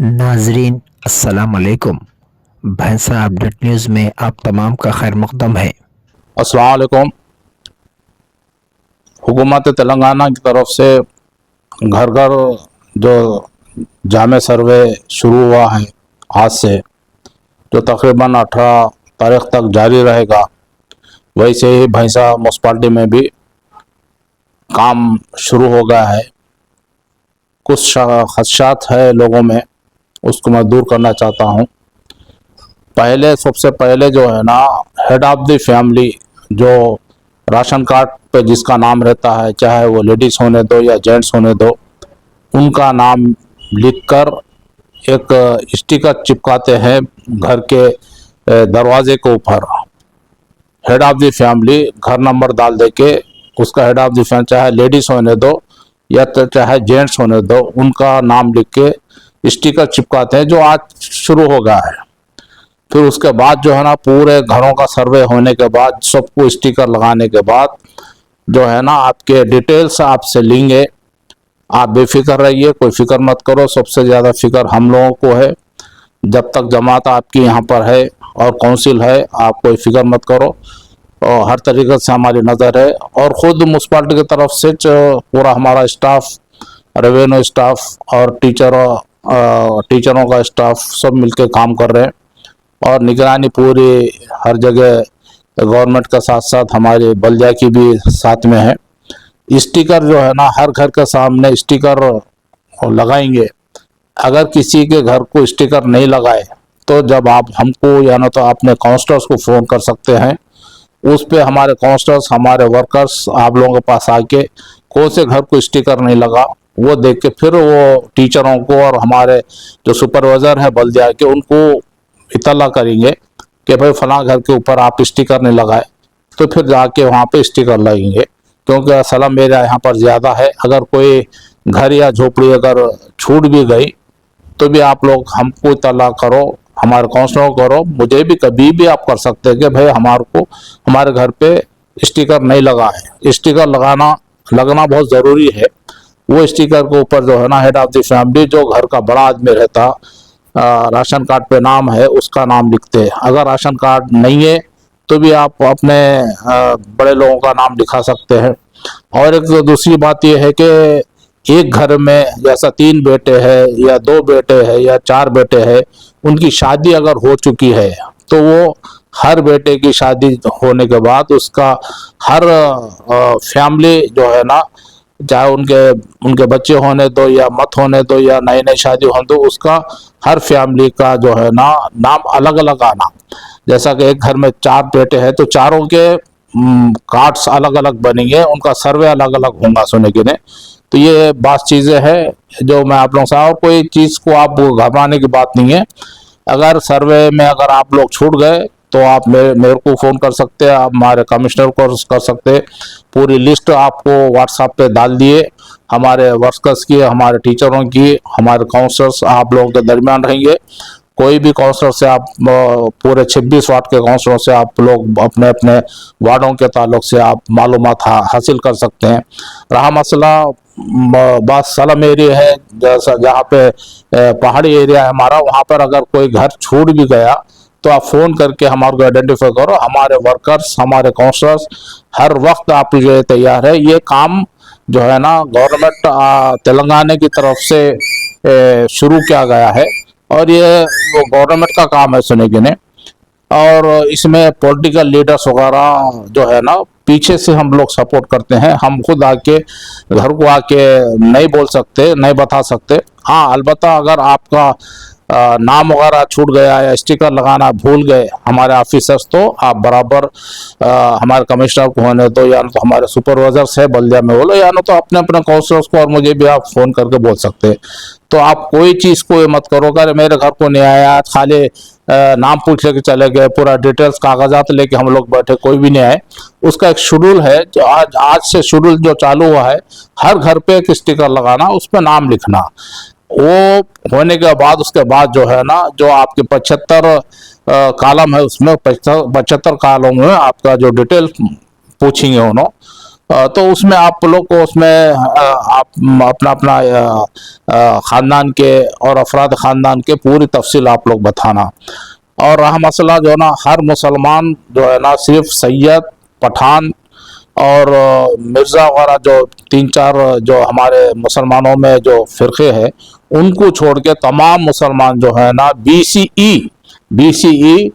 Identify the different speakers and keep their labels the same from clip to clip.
Speaker 1: नाजरीन अस्सलाम वालेकुम। भैंसा अपडेट न्यूज़ में आप तमाम का खैर मकदम है।
Speaker 2: अस्सलाम वालेकुम। हुकूमत तेलंगाना की तरफ से घर घर जो जामे सर्वे शुरू हुआ है आज से, जो तकरीबन 18 तारीख तक जारी रहेगा, वैसे ही भैंसा म्यूनसिपाल्टी में भी काम शुरू हो गया है। कुछ खदशात है लोगों में, उसको मैं दूर करना चाहता हूँ। सबसे पहले जो है ना, हेड ऑफ द फैमिली जो राशन कार्ड पे जिसका नाम रहता है, चाहे वो लेडीज़ होने दो या जेंट्स होने दो, उनका नाम लिखकर एक स्टिकर चिपकाते हैं घर के दरवाजे के ऊपर। हेड ऑफ द फैमिली घर नंबर डाल दे के उसका हेड ऑफ द फैमिली, चाहे लेडीज़ होने दो या तो चाहे जेंट्स होने दो, उनका नाम लिख के स्टिकर चिपकाते हैं, जो आज शुरू हो गया है। फिर उसके बाद जो है ना, पूरे घरों का सर्वे होने के बाद, सबको स्टिकर लगाने के बाद जो है ना, आपके डिटेल्स आपसे लेंगे। आप बेफिक्र रहिए, कोई फिक्र मत करो। सबसे ज़्यादा फिक्र हम लोगों को है। जब तक जमात आपकी यहाँ पर है और काउंसिल है, आप कोई फिक्र मत करो। और हर तरीके से हमारी नज़र है, और ख़ुद म्यूनसिपाल्टी की तरफ से पूरा हमारा स्टाफ, रेवेन्यू स्टाफ और टीचरों का स्टाफ सब मिलकर काम कर रहे हैं। और निगरानी पूरी हर जगह गवर्नमेंट के साथ साथ हमारे बल्दिया की भी साथ में है। स्टिकर जो है ना, हर घर के सामने स्टिकर लगाएंगे। अगर किसी के घर को स्टिकर नहीं लगाए तो जब आप हमको या ना तो अपने काउंसलर्स को फ़ोन कर सकते हैं। उस पे हमारे काउंसलर्स, हमारे वर्कर्स आप लोगों के पास आके कौन से घर को स्टिकर नहीं लगा वो देख के फिर वो टीचरों को और हमारे जो सुपरवाइज़र है बल्दिया के, उनको इतला करेंगे कि भाई फलां घर के ऊपर आप स्टिकर नहीं लगाए, तो फिर जाके वहाँ पे स्टिकर लगेंगे। क्योंकि स्लम एरिया यहाँ पर ज़्यादा है। अगर कोई घर या झोपड़ी अगर छूट भी गई तो भी आप लोग हमको इतला करो, हमारे काउंसलर को करो, मुझे भी कभी भी आप कर सकते हैं कि भाई हमारे घर पे स्टिकर नहीं लगा है। स्टिकर लगना बहुत ज़रूरी है। वो स्टिकर के ऊपर जो है ना, हेड ऑफ द फैमिली जो घर का बड़ा आदमी रहता, राशन कार्ड पे नाम है उसका नाम लिखते हैं। अगर राशन कार्ड नहीं है तो भी आप अपने बड़े लोगों का नाम लिखा सकते हैं। और एक दूसरी बात यह है कि एक घर में जैसा 3 बेटे हैं या 2 बेटे हैं या 4 बेटे हैं, उनकी शादी अगर हो चुकी है तो वो हर बेटे की शादी होने के बाद उसका हर फैमिली जो है ना, चाहे उनके बच्चे होने दो या मत होने दो या नई नई शादी होने दो, उसका हर फैमिली का जो है ना नाम अलग अलग आना। जैसा कि एक घर में 4 बेटे हैं तो चारों के कार्ड्स अलग अलग बनेंगे, उनका सर्वे अलग अलग होगा सुने के ने। तो ये बात चीज़ें हैं जो मैं आप लोगों से, और कोई चीज़ को आप घबराने की बात नहीं है। अगर सर्वे में अगर आप लोग छूट गए तो आप मेरे को फ़ोन कर सकते हैं, आप हमारे कमिश्नर को कर सकते हैं। पूरी लिस्ट आपको व्हाट्सएप पे डाल दिए, हमारे वर्कर्स की, हमारे टीचरों की, हमारे काउंसलर्स आप लोगों के दरमियान रहेंगे। कोई भी काउंसलर से आप पूरे 26 वार्ड के काउंसलर से आप लोग अपने अपने वार्डों के ताल्लुक से आप मालूमात हासिल कर सकते हैं। रहा मसला बात स्लम एरिया है, जैसा जहाँ पे पहाड़ी एरिया है हमारा, वहाँ पर अगर कोई घर छूट भी गया तो आप फ़ोन करके हमारे को आइडेंटिफाई करो। हमारे वर्कर्स, हमारे काउंसलर्स हर वक्त आप लिए तैयार है। ये काम जो है ना, गवर्नमेंट तेलंगाना की तरफ से शुरू किया गया है और ये गवर्नमेंट का काम है सुने गिने। और इसमें पॉलिटिकल लीडर्स वगैरह जो है ना, पीछे से हम लोग सपोर्ट करते हैं। हम खुद आके घर को आके नहीं बोल सकते, नहीं बता सकते। हाँ, अलबत्ता अगर आपका नाम वगैरह छूट गया या स्टिकर लगाना भूल गए हमारे ऑफिसर्स, तो आप बराबर हमारे कमिश्नर को होने दो या तो हमारे सुपरवाइजर्स है बल्दिया में बोलो, या ना तो अपने अपने काउंसलर्स को और मुझे भी आप फ़ोन करके बोल सकते हैं। तो आप कोई चीज़ को ये मत करो कि मेरे घर को नहीं आया, खाली नाम पूछ लेके चले गए, पूरा डिटेल्स कागजात लेके हम लोग बैठे, कोई भी नहीं आए। उसका एक शेड्यूल है जो आज से शेड्यूल जो चालू हुआ है, हर घर पे एक स्टिकर लगाना, उस पर नाम लिखना। वो होने के बाद उसके बाद जो है ना, जो आपके 75 कॉलम है, उसमें 75 कॉलम में आपका जो डिटेल पूछेंगे उन्होंने, तो उसमें आप लोग को उसमें आप अपना अपना खानदान के और अफराद खानदान के पूरी तफसील आप लोग बताना। और रहा मसला जो है ना, हर मुसलमान जो है ना, सिर्फ सैयद, पठान और मिर्ज़ा वगैरह जो 3-4 जो हमारे मुसलमानों में जो फ़िरक़े हैं, उनको छोड़ के तमाम मुसलमान जो है ना बीसीई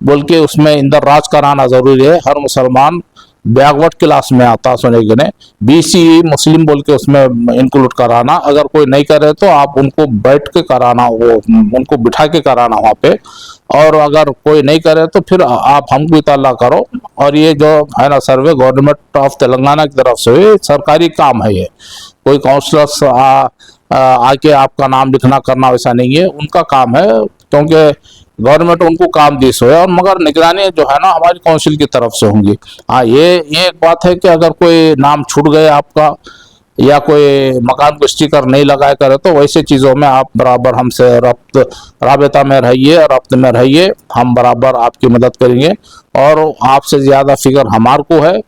Speaker 2: बोल के उसमें इंदर राज कराना ज़रूरी है। हर मुसलमान बैकवर्ड क्लास में आता सुने के ने बीसीई मुस्लिम बोल के उसमें इंक्लूड कराना। अगर कोई नहीं करे तो आप उनको बैठ के कराना, वो उनको बिठा के कराना वहाँ पे। और अगर कोई नहीं करे तो फिर आप हमको इताला करो। और ये जो है ना सर्वे गवर्नमेंट ऑफ तेलंगाना की तरफ से हुई, सरकारी काम है। ये कोई काउंसलर्स आके आपका नाम लिखना करना वैसा नहीं है, उनका काम है, क्योंकि गवर्नमेंट उनको काम दी सो है। और मगर निगरानी जो है ना हमारी काउंसिल की तरफ से होंगी। हाँ, ये एक बात है कि अगर कोई नाम छूट गए आपका या कोई मकान को स्टिकर नहीं लगाए करे तो वैसे चीज़ों में आप बराबर हमसे राबता में रहिए, रब्त में रहिए, हम बराबर आपकी मदद करेंगे। और आपसे ज़्यादा फिक्र हमारे को है,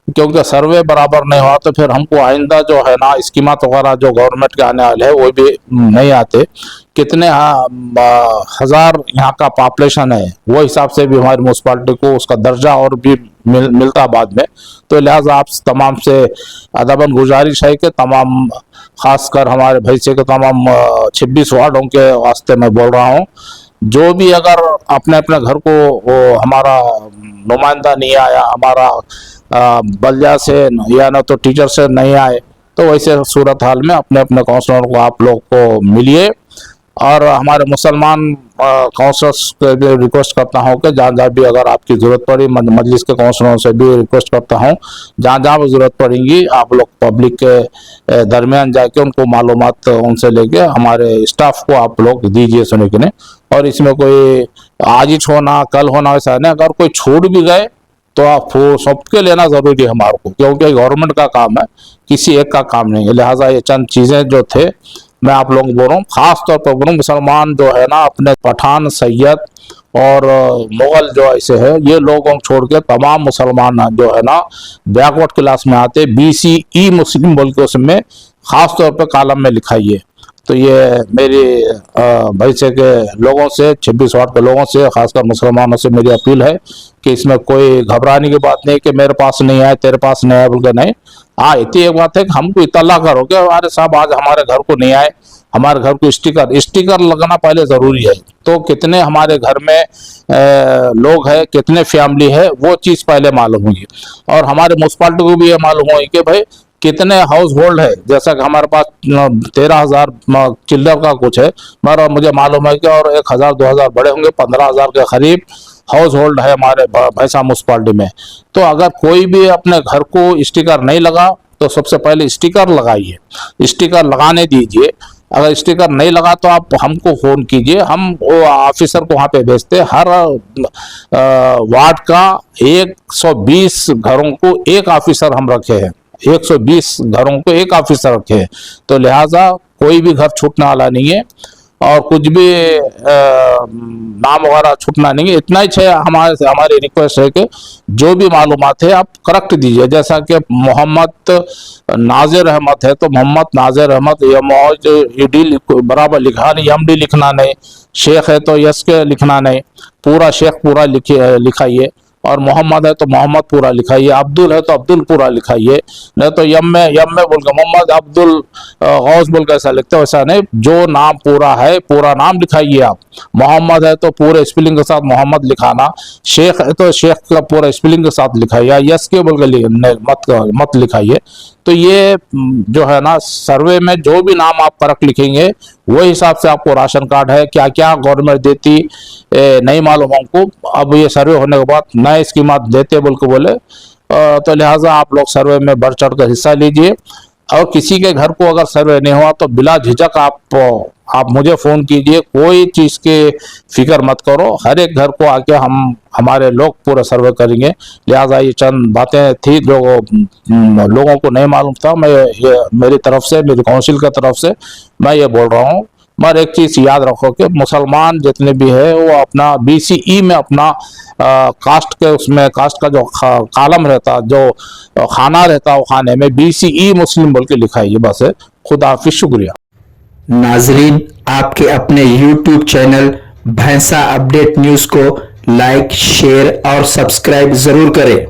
Speaker 2: क्योंकि सर्वे बराबर नहीं हुआ तो फिर हमको आइंदा जो है ना स्कीमात वगैरह जो गवर्नमेंट के आने वाले हैं वो भी नहीं आते। कितने हज़ार यहाँ का पॉपुलेशन है, वो हिसाब से भी हमारी म्यूनसिपाल्टी को उसका दर्जा और भी मिलता बाद में। तो लिहाजा आप तमाम से अदबन गुजारिश है कि तमाम, खासकर हमारे भैंसे के तमाम 26 वार्डों के वास्ते मैं बोल रहा हूँ, जो भी अगर अपने अपने घर को वो हमारा नुमाइंदा नहीं आया, हमारा बल्दिया से या ना तो टीचर से नहीं आए, तो वैसे सूरत हाल में अपने अपने काउंसलर को आप लोग को मिलिए। और हमारे मुसलमान काउंसलर्स को भी रिक्वेस्ट करता हूँ कि जहाँ जहाँ भी अगर आपकी ज़रूरत पड़ी, मजलिस के काउंसलरों से भी रिक्वेस्ट करता हूँ, जहाँ जहाँ भी ज़रूरत पड़ेगी आप लोग पब्लिक के दरमियान जाके उनको मालूमात उनसे लेके हमारे स्टाफ को आप लोग दीजिए सुनने के लिए। और इसमें कोई आज ही होना कल होना वैसा नहीं, अगर कोई छूट भी गए तो आप सबके लेना ज़रूरी है हमारे को, क्योंकि गवर्नमेंट का काम है, किसी एक का काम नहीं है। लिहाजा ये चंद चीज़ें जो थे मैं आप लोगों को बोल रहा हूँ, खास तौर पर बोल रहा हूँ, मुसलमान जो है ना अपने पठान, सैयद और मुगल जो ऐसे है, ये लोगों को छोड़ के तमाम मुसलमान जो है ना बैकवर्ड क्लास में आते, बीसीई मुस्लिम बोल के उसमें खास तौर पर कॉलम में लिखाइए। तो ये मेरी भैंसे के लोगों से, 26 वार्ड के लोगों से, खासकर मुसलमानों से मेरी अपील है कि इसमें कोई घबराने की बात नहीं कि मेरे पास नहीं आए, तेरे पास नहीं आए बोल के नहीं। हाँ, इतनी एक बात है कि हमको इतला करो कि अरे साहब आज हमारे घर को नहीं आए, हमारे घर को स्टिकर लगाना पहले ज़रूरी है। तो कितने हमारे घर में लोग हैं, कितने फैमिली है, वो चीज़ पहले मालूम होगी। और हमारे म्यूनसिपाल्टी को भी ये मालूम होगी कि भाई कितने हाउस होल्ड है। जैसा कि हमारे पास 13,000 चिल्लर का कुछ है, मगर मुझे मालूम है कि और 1,000-2,000 बड़े होंगे, 15,000 के करीब हाउस होल्ड है हमारे भैंसा म्यूनसिपाल्टी में। तो अगर कोई भी अपने घर को स्टिकर नहीं लगा तो सबसे पहले स्टिकर लगाइए, स्टिकर लगाने दीजिए। अगर स्टिकर नहीं लगा तो आप हमको फ़ोन कीजिए, हम वो ऑफिसर को वहाँ पे भेजते। हर वार्ड का 120 घरों को एक ऑफिसर हम रखे हैं, 120 घरों को एक ऑफिसर रखे हैं। तो लिहाजा कोई भी घर छूटने वाला नहीं है और कुछ भी नाम वगैरह छूटना नहीं है। इतना ही हमारी रिक्वेस्ट है कि जो भी मालूमात है आप करेक्ट दीजिए। जैसा कि मोहम्मद नाजिर अहमद है तो मोहम्मद नाजिर अहमद, ईडी बराबर लिखा नहीं, एमडी लिखना नहीं। शेख है तो यस के लिखना नहीं, पूरा शेख पूरा लिखाइए। और मोहम्मद है तो मोहम्मद पूरा लिखाइए, अब्दुल है तो अब्दुल पूरा लिखाइए। नहीं तो यम में बोल के मोहम्मद अब्दुल गौस बोल के ऐसा लिखते हो, वैसा नहीं। जो नाम पूरा है पूरा नाम लिखाइए आप। मोहम्मद है तो पूरे स्पेलिंग के साथ मोहम्मद लिखाना, शेख है तो शेख का पूरा स्पेलिंग के साथ लिखाइए, यस के बोल के मत लिखाइए। तो ये जो है ना सर्वे में जो भी नाम आप करेक्ट लिखेंगे वही हिसाब से आपको राशन कार्ड है क्या क्या गवर्नमेंट देती नहीं मालूम हमको। अब ये सर्वे होने के बाद नए स्कीमात देते बोल के बोले, तो लिहाजा आप लोग सर्वे में बढ़ चढ़ कर हिस्सा लीजिए। और किसी के घर को अगर सर्वे नहीं हुआ तो बिला झिझक आप मुझे फ़ोन कीजिए, कोई चीज़ के फिक्र मत करो। हर एक घर को आके हमारे लोग पूरा सर्वे करेंगे। लिहाजा ये चंद बातें थी जो लोगों को नहीं मालूम था। मैं ये मेरी तरफ से, मेरी काउंसिल की तरफ से मैं ये बोल रहा हूँ मगर एक चीज याद रखो कि मुसलमान जितने भी है वो अपना BCE में अपना कास्ट के उसमें कास्ट का जो कालम रहता, जो खाना रहता, वो खाने में BCE मुस्लिम बोल के लिखा है। ये बस है। खुदा हाफिज, शुक्रिया।
Speaker 1: नाजरीन, आपके अपने YouTube चैनल भैंसा अपडेट न्यूज को लाइक, शेयर और सब्सक्राइब जरूर करें।